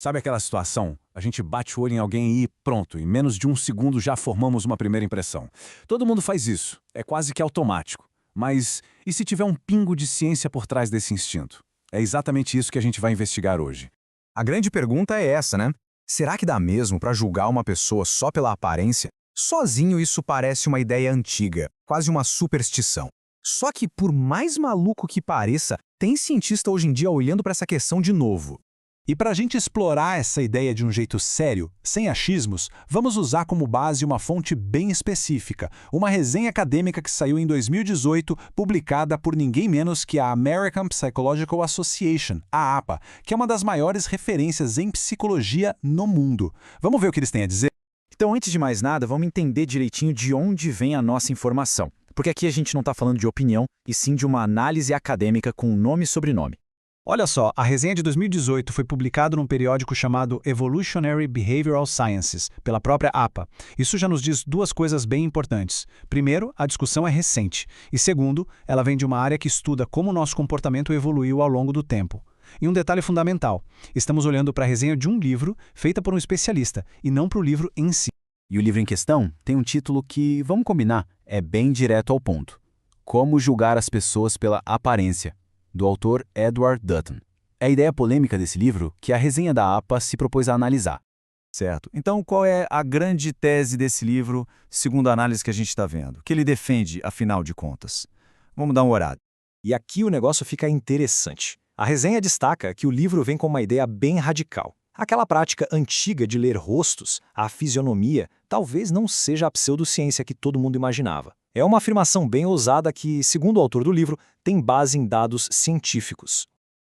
Sabe aquela situação? A gente bate o olho em alguém e pronto, em menos de um segundo já formamos uma primeira impressão. Todo mundo faz isso, é quase que automático. Mas e se tiver um pingo de ciência por trás desse instinto? É exatamente isso que a gente vai investigar hoje. A grande pergunta é essa, né? Será que dá mesmo para julgar uma pessoa só pela aparência? Sozinho isso parece uma ideia antiga, quase uma superstição. Só que, por mais maluco que pareça, tem cientista hoje em dia olhando para essa questão de novo. E para a gente explorar essa ideia de um jeito sério, sem achismos, vamos usar como base uma fonte bem específica, uma resenha acadêmica que saiu em 2018, publicada por ninguém menos que a American Psychological Association, a APA, que é uma das maiores referências em psicologia no mundo. Vamos ver o que eles têm a dizer? Então, antes de mais nada, vamos entender direitinho de onde vem a nossa informação. Porque aqui a gente não está falando de opinião, e sim de uma análise acadêmica com nome e sobrenome. Olha só, a resenha de 2018 foi publicada num periódico chamado Evolutionary Behavioral Sciences, pela própria APA. Isso já nos diz duas coisas bem importantes. Primeiro, a discussão é recente. E segundo, ela vem de uma área que estuda como o nosso comportamento evoluiu ao longo do tempo. E um detalhe fundamental, estamos olhando para a resenha de um livro feita por um especialista, e não para o livro em si. E o livro em questão tem um título que, vamos combinar, é bem direto ao ponto. Como julgar as pessoas pela aparência, do autor Edward Dutton. É a ideia polêmica desse livro que a resenha da APA se propôs a analisar. Certo. Então, qual é a grande tese desse livro, segundo a análise que a gente está vendo? Que ele defende, afinal de contas? Vamos dar uma olhada. E aqui o negócio fica interessante. A resenha destaca que o livro vem com uma ideia bem radical. Aquela prática antiga de ler rostos, a fisionomia, talvez não seja a pseudociência que todo mundo imaginava. É uma afirmação bem ousada que, segundo o autor do livro, tem base em dados científicos.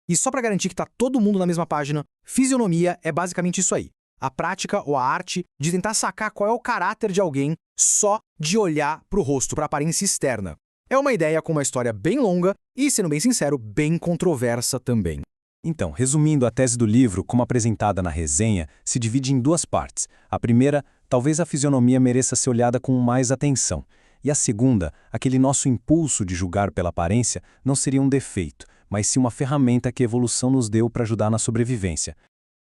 E só para garantir que está todo mundo na mesma página, fisionomia é basicamente isso aí. A prática ou a arte de tentar sacar qual é o caráter de alguém só de olhar para o rosto, para a aparência externa. É uma ideia com uma história bem longa e, sendo bem sincero, bem controversa também. Então, resumindo a tese do livro, como apresentada na resenha, se divide em duas partes. A primeira, talvez a fisionomia mereça ser olhada com mais atenção. E a segunda, aquele nosso impulso de julgar pela aparência, não seria um defeito, mas sim uma ferramenta que a evolução nos deu para ajudar na sobrevivência.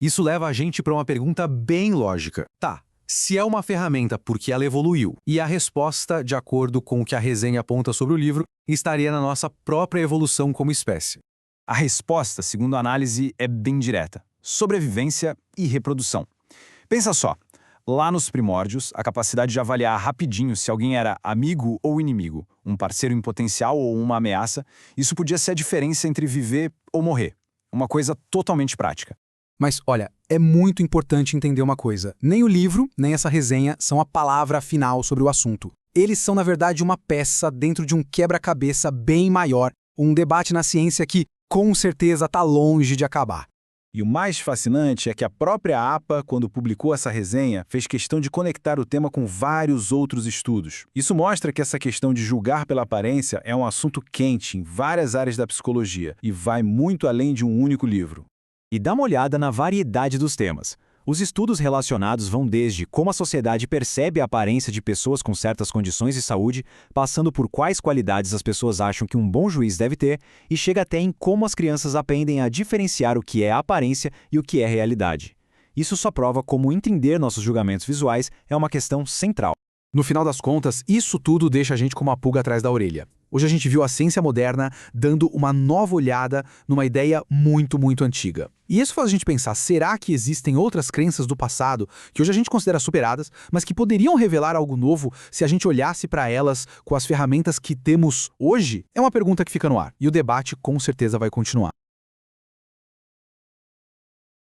Isso leva a gente para uma pergunta bem lógica. Tá, se é uma ferramenta porque ela evoluiu, e a resposta, de acordo com o que a resenha aponta sobre o livro, estaria na nossa própria evolução como espécie. A resposta, segundo a análise, é bem direta. Sobrevivência e reprodução. Pensa só. Lá nos primórdios, a capacidade de avaliar rapidinho se alguém era amigo ou inimigo, um parceiro em potencial ou uma ameaça, isso podia ser a diferença entre viver ou morrer. Uma coisa totalmente prática. Mas, olha, é muito importante entender uma coisa. Nem o livro, nem essa resenha são a palavra final sobre o assunto. Eles são, na verdade, uma peça dentro de um quebra-cabeça bem maior, um debate na ciência que, com certeza, está longe de acabar. E o mais fascinante é que a própria APA, quando publicou essa resenha, fez questão de conectar o tema com vários outros estudos. Isso mostra que essa questão de julgar pela aparência é um assunto quente em várias áreas da psicologia e vai muito além de um único livro. E dá uma olhada na variedade dos temas. Os estudos relacionados vão desde como a sociedade percebe a aparência de pessoas com certas condições de saúde, passando por quais qualidades as pessoas acham que um bom juiz deve ter, e chega até em como as crianças aprendem a diferenciar o que é aparência e o que é realidade. Isso só prova como entender nossos julgamentos visuais é uma questão central. No final das contas, isso tudo deixa a gente com uma pulga atrás da orelha. Hoje a gente viu a ciência moderna dando uma nova olhada numa ideia muito, muito antiga. E isso faz a gente pensar, será que existem outras crenças do passado que hoje a gente considera superadas, mas que poderiam revelar algo novo se a gente olhasse para elas com as ferramentas que temos hoje? É uma pergunta que fica no ar, e o debate com certeza vai continuar.